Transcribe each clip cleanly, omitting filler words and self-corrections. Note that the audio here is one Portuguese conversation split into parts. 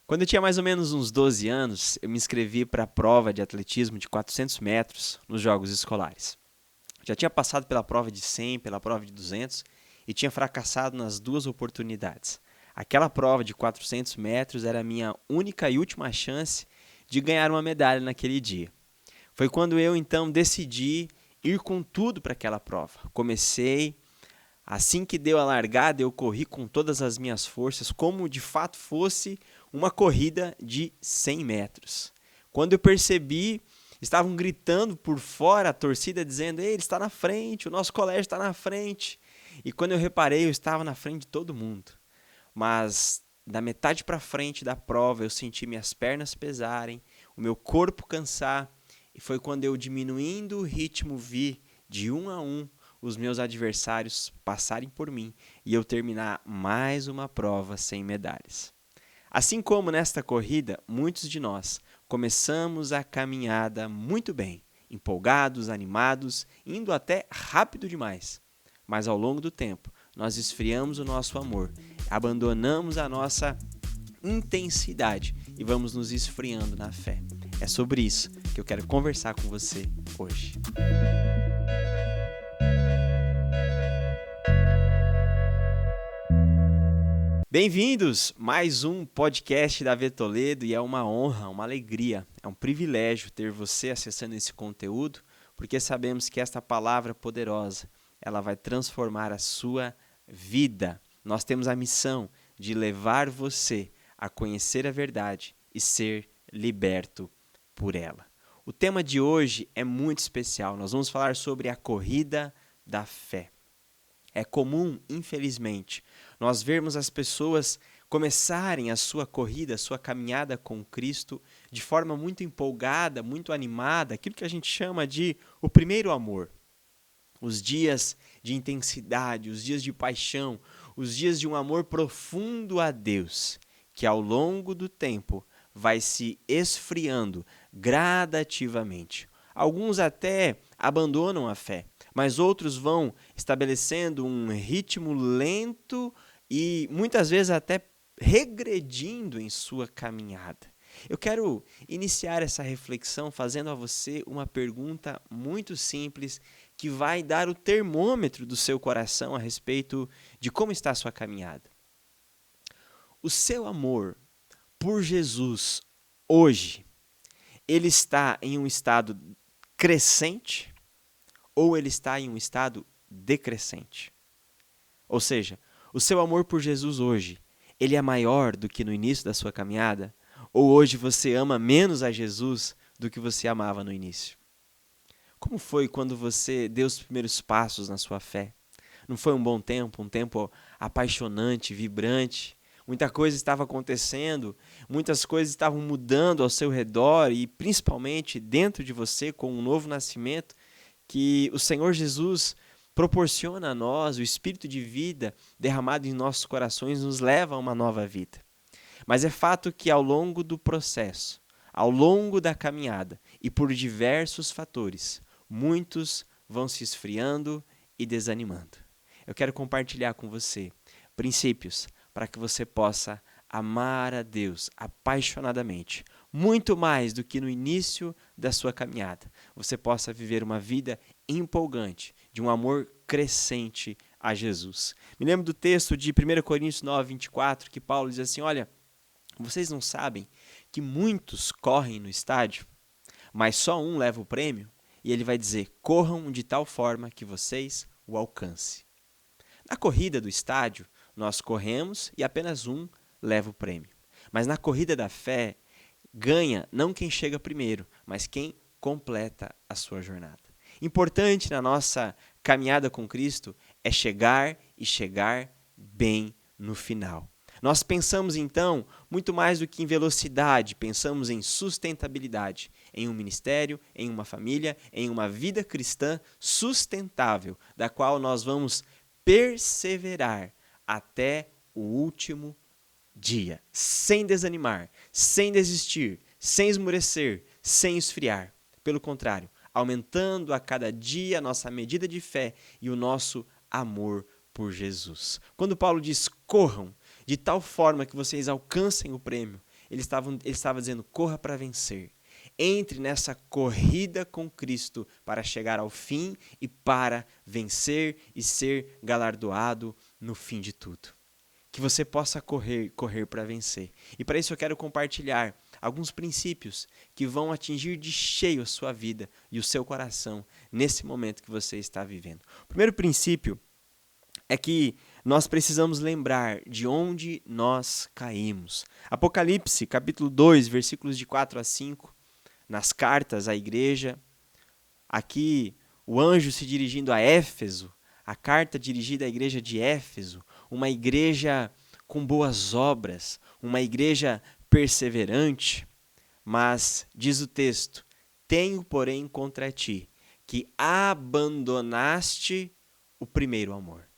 Quando eu tinha mais ou menos uns 12 anos, eu me inscrevi para a prova de atletismo de 400 metros nos Jogos Escolares. Já tinha passado pela prova de 100, pela prova de 200 e tinha fracassado nas duas oportunidades. Aquela prova de 400 metros era a minha única e última chance de ganhar uma medalha naquele dia. Foi quando eu então decidi ir com tudo para aquela prova. Assim que deu a largada, eu corri com todas as minhas forças, como de fato fosse uma corrida de 100 metros. Quando eu percebi, estavam gritando por fora, a torcida dizendo: "Ei, ele está na frente, o nosso colégio está na frente." E quando eu reparei, eu estava na frente de todo mundo. Mas da metade para frente da prova, eu senti minhas pernas pesarem, o meu corpo cansar, e foi quando eu, diminuindo o ritmo, vi de um a um os meus adversários passarem por mim e eu terminar mais uma prova sem medalhas. Assim como nesta corrida, muitos de nós começamos a caminhada muito bem, empolgados, animados, indo até rápido demais. Mas ao longo do tempo, nós esfriamos o nosso amor, abandonamos a nossa intensidade e vamos nos esfriando na fé. É sobre isso que eu quero conversar com você hoje. Bem-vindos! Mais um podcast da Toledo e é uma honra, uma alegria, é um privilégio ter você acessando esse conteúdo, porque sabemos que esta palavra poderosa, ela vai transformar a sua vida. Nós temos a missão de levar você a conhecer a verdade e ser liberto por ela. O tema de hoje é muito especial, nós vamos falar sobre a corrida da fé. É comum, infelizmente, nós vermos as pessoas começarem a sua corrida, a sua caminhada com Cristo de forma muito empolgada, muito animada, aquilo que a gente chama de o primeiro amor. Os dias de intensidade, os dias de paixão, os dias de um amor profundo a Deus, que ao longo do tempo vai se esfriando gradativamente. Alguns até abandonam a fé, mas outros vão estabelecendo um ritmo lento e muitas vezes até regredindo em sua caminhada. Eu quero iniciar essa reflexão fazendo a você uma pergunta muito simples que vai dar o termômetro do seu coração a respeito de como está a sua caminhada. O seu amor por Jesus hoje, ele está em um estado crescente ou ele está em um estado decrescente? Ou seja, o seu amor por Jesus hoje, ele é maior do que no início da sua caminhada? Ou hoje você ama menos a Jesus do que você amava no início? Como foi quando você deu os primeiros passos na sua fé? Não foi um tempo apaixonante, vibrante? Muita coisa estava acontecendo, muitas coisas estavam mudando ao seu redor e principalmente dentro de você com um novo nascimento que o Senhor Jesus proporciona a nós, o Espírito de vida derramado em nossos corações nos leva a uma nova vida. Mas é fato que ao longo do processo, ao longo da caminhada e por diversos fatores, muitos vão se esfriando e desanimando. Eu quero compartilhar com você princípios para que você possa amar a Deus apaixonadamente, muito mais do que no início da sua caminhada. Você possa viver uma vida empolgante, de um amor crescente a Jesus. Me lembro do texto de 1 Coríntios 9, 24, que Paulo diz assim: olha, vocês não sabem que muitos correm no estádio, mas só um leva o prêmio? E ele vai dizer: corram de tal forma que vocês o alcancem. Na corrida do estádio, nós corremos e apenas um leva o prêmio. Mas na corrida da fé, ganha não quem chega primeiro, mas quem completa a sua jornada. Importante na nossa caminhada com Cristo é chegar e chegar bem no final. Nós pensamos então muito mais do que em velocidade, pensamos em sustentabilidade, em um ministério, em uma família, em uma vida cristã sustentável, da qual nós vamos perseverar até o último dia, sem desanimar, sem desistir, sem esmurecer, sem esfriar. Pelo contrário, aumentando a cada dia a nossa medida de fé e o nosso amor por Jesus. Quando Paulo diz corram de tal forma que vocês alcancem o prêmio, ele estava dizendo: corra para vencer. Entre nessa corrida com Cristo para chegar ao fim e para vencer e ser galardoado no fim de tudo. Que você possa correr para vencer. E para isso eu quero compartilhar alguns princípios que vão atingir de cheio a sua vida e o seu coração nesse momento que você está vivendo. O primeiro princípio é que nós precisamos lembrar de onde nós caímos. Apocalipse, capítulo 2, versículos de 4 a 5, nas cartas à igreja. Aqui, o anjo se dirigindo a Éfeso, a carta dirigida à igreja de Éfeso, uma igreja com boas obras, uma igreja perseverante, mas, diz o texto, tenho, porém, contra ti, que abandonaste o primeiro amor.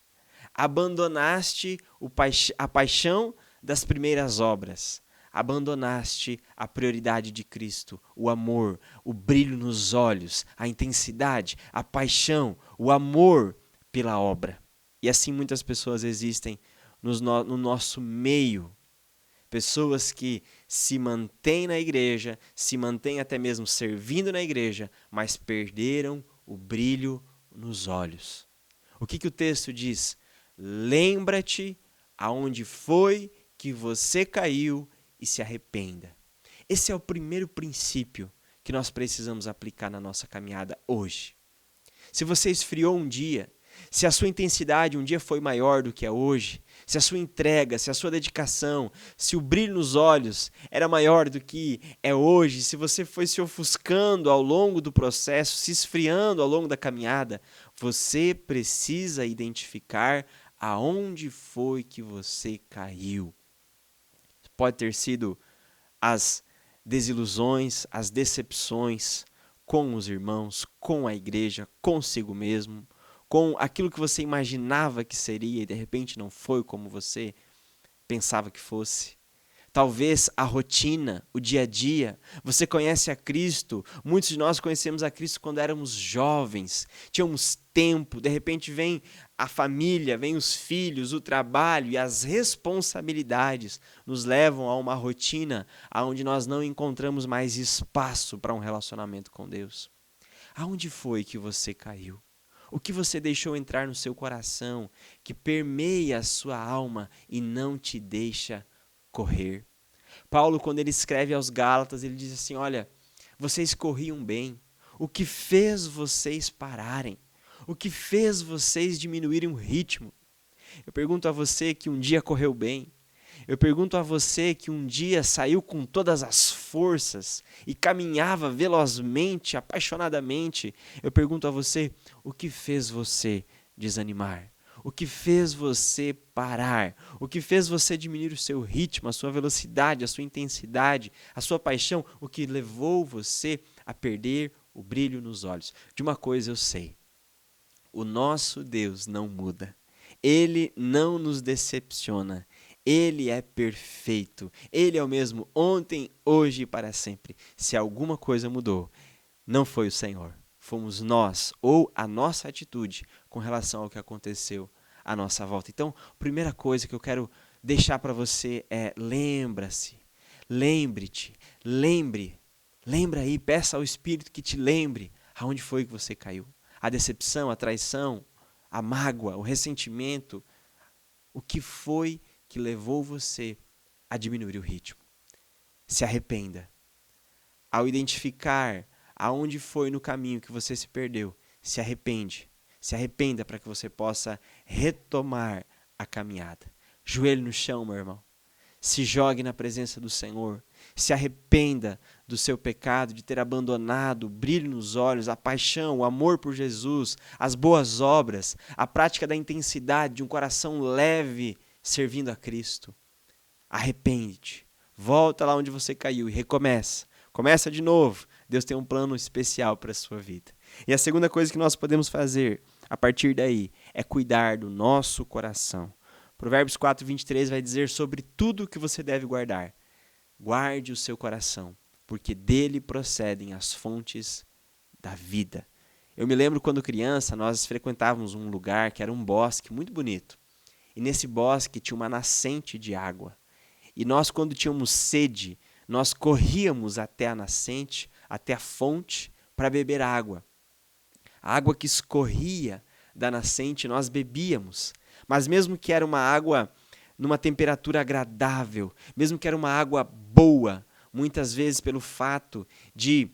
Abandonaste a paixão das primeiras obras. Abandonaste a prioridade de Cristo, o amor, o brilho nos olhos, a intensidade, a paixão, o amor pela obra. E assim muitas pessoas existem no nosso meio. Pessoas que se mantêm na igreja, se mantêm até mesmo servindo na igreja, mas perderam o brilho nos olhos. O que o texto diz? Lembra-te aonde foi que você caiu e se arrependa. Esse é o primeiro princípio que nós precisamos aplicar na nossa caminhada hoje. Se você esfriou um dia, se a sua intensidade um dia foi maior do que é hoje, se a sua entrega, se a sua dedicação, se o brilho nos olhos era maior do que é hoje, se você foi se ofuscando ao longo do processo, se esfriando ao longo da caminhada, você precisa identificar aonde foi que você caiu. Pode ter sido as desilusões, as decepções com os irmãos, com a igreja, consigo mesmo, com aquilo que você imaginava que seria e de repente não foi como você pensava que fosse. Talvez a rotina, o dia a dia. Você conhece a Cristo, muitos de nós conhecemos a Cristo quando éramos jovens, tínhamos tempo, de repente vem a família, vem os filhos, o trabalho e as responsabilidades nos levam a uma rotina onde nós não encontramos mais espaço para um relacionamento com Deus. Aonde foi que você caiu? O que você deixou entrar no seu coração, que permeia a sua alma e não te deixa correr? Paulo, quando ele escreve aos Gálatas, ele diz assim: olha, vocês corriam bem. O que fez vocês pararem? O que fez vocês diminuírem o ritmo? Eu pergunto a você que um dia correu bem. Eu pergunto a você que um dia saiu com todas as forças e caminhava velozmente, apaixonadamente. Eu pergunto a você, o que fez você desanimar? O que fez você parar? O que fez você diminuir o seu ritmo, a sua velocidade, a sua intensidade, a sua paixão? O que levou você a perder o brilho nos olhos? De uma coisa eu sei, o nosso Deus não muda. Ele não nos decepciona. Ele é perfeito. Ele é o mesmo ontem, hoje e para sempre. Se alguma coisa mudou, não foi o Senhor. Fomos nós ou a nossa atitude com relação ao que aconteceu à nossa volta. Então, a primeira coisa que eu quero deixar para você é: lembre-te, lembra aí, peça ao Espírito que te lembre aonde foi que você caiu. A decepção, a traição, a mágoa, o ressentimento, o que foi que levou você a diminuir o ritmo. Se arrependa. Ao identificar aonde foi no caminho que você se perdeu, se arrepende. Se arrependa para que você possa retomar a caminhada. Joelho no chão, meu irmão. Se jogue na presença do Senhor. Se arrependa do seu pecado, de ter abandonado o brilho nos olhos, a paixão, o amor por Jesus, as boas obras, a prática da intensidade de um coração leve servindo a Cristo. Arrepende-te. Volta lá onde você caiu e recomeça. Começa de novo. Deus tem um plano especial para a sua vida. E a segunda coisa que nós podemos fazer a partir daí é cuidar do nosso coração. Provérbios 4:23 vai dizer sobre tudo o que você deve guardar. Guarde o seu coração, porque dele procedem as fontes da vida. Eu me lembro quando criança, nós frequentávamos um lugar que era um bosque muito bonito. E nesse bosque tinha uma nascente de água. E nós, quando tínhamos sede, nós corríamos até a nascente, até a fonte, para beber água. A água que escorria da nascente, nós bebíamos. Mas mesmo que era uma água numa temperatura agradável, mesmo que era uma água boa, muitas vezes pelo fato de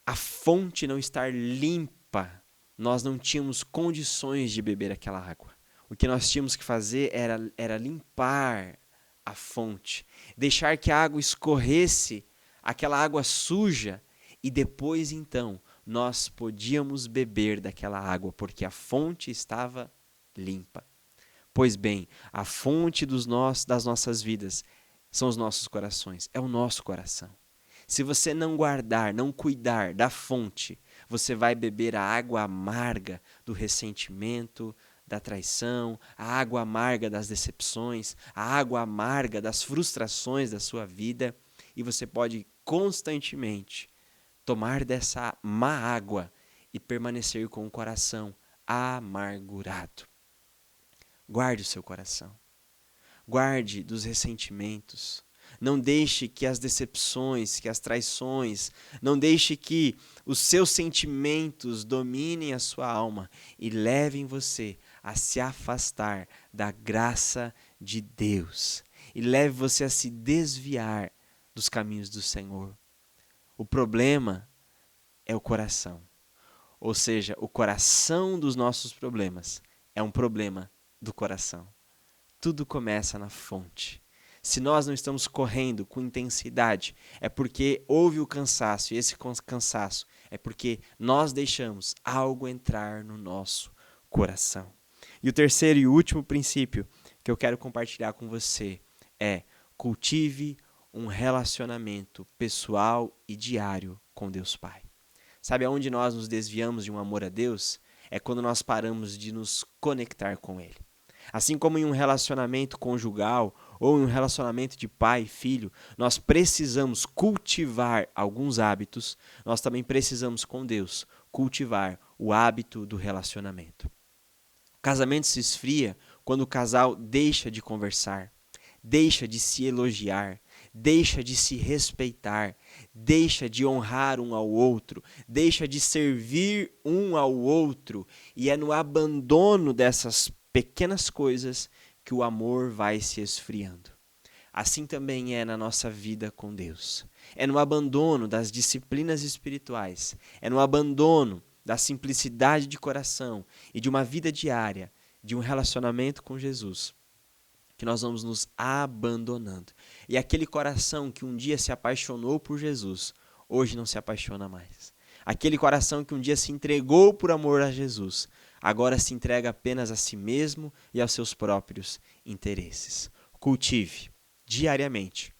a fonte não estar limpa, nós não tínhamos condições de beber aquela água. O que nós tínhamos que fazer era limpar a fonte, deixar que a água escorresse, aquela água suja, e depois então nós podíamos beber daquela água, porque a fonte estava limpa. Pois bem, a fonte das nossas vidas são os nossos corações, é o nosso coração. Se você não guardar, não cuidar da fonte, você vai beber a água amarga do ressentimento, da traição, a água amarga das decepções, a água amarga das frustrações da sua vida, e você pode constantemente tomar dessa má água e permanecer com o coração amargurado. Guarde o seu coração. Guarde dos ressentimentos. Não deixe que as decepções, que as traições, não deixe que os seus sentimentos dominem a sua alma e levem você a se afastar da graça de Deus. E leve você a se desviar dos caminhos do Senhor. O problema é o coração. Ou seja, o coração dos nossos problemas é um problema do coração. Tudo começa na fonte. Se nós não estamos correndo com intensidade, é porque houve o cansaço, e esse cansaço é porque nós deixamos algo entrar no nosso coração. E o terceiro e último princípio que eu quero compartilhar com você é: cultive um relacionamento pessoal e diário com Deus Pai. Sabe aonde nós nos desviamos de um amor a Deus? É quando nós paramos de nos conectar com Ele. Assim como em um relacionamento conjugal ou em um relacionamento de pai e filho, nós precisamos cultivar alguns hábitos, nós também precisamos com Deus cultivar o hábito do relacionamento. O casamento se esfria quando o casal deixa de conversar, deixa de se elogiar, deixa de se respeitar, deixa de honrar um ao outro, deixa de servir um ao outro, e é no abandono dessas pequenas coisas que o amor vai se esfriando. Assim também é na nossa vida com Deus. É no abandono das disciplinas espirituais, é no abandono da simplicidade de coração e de uma vida diária, de um relacionamento com Jesus, que nós vamos nos abandonando. E aquele coração que um dia se apaixonou por Jesus, hoje não se apaixona mais. Aquele coração que um dia se entregou por amor a Jesus, agora se entrega apenas a si mesmo e aos seus próprios interesses. Cultive diariamente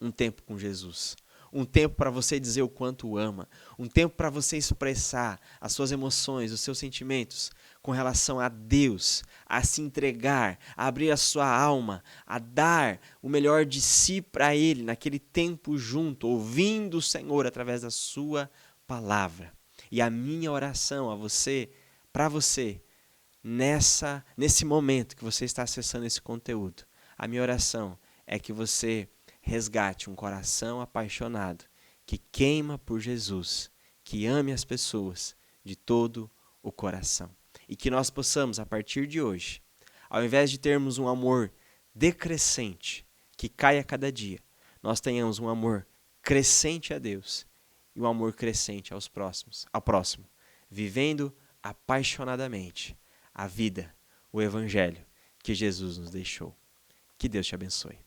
um tempo com Jesus. Um tempo para você dizer o quanto o ama. Um tempo para você expressar as suas emoções, os seus sentimentos com relação a Deus, a se entregar, a abrir a sua alma, a dar o melhor de si para Ele naquele tempo junto, ouvindo o Senhor através da sua palavra. E a minha oração a você, para você, nesse momento que você está acessando esse conteúdo, a minha oração é que você resgate um coração apaixonado, que queima por Jesus, que ame as pessoas de todo o coração. E que nós possamos, a partir de hoje, ao invés de termos um amor decrescente, que cai a cada dia, nós tenhamos um amor crescente a Deus e um amor crescente ao próximo, vivendo apaixonadamente a vida, o Evangelho que Jesus nos deixou. Que Deus te abençoe.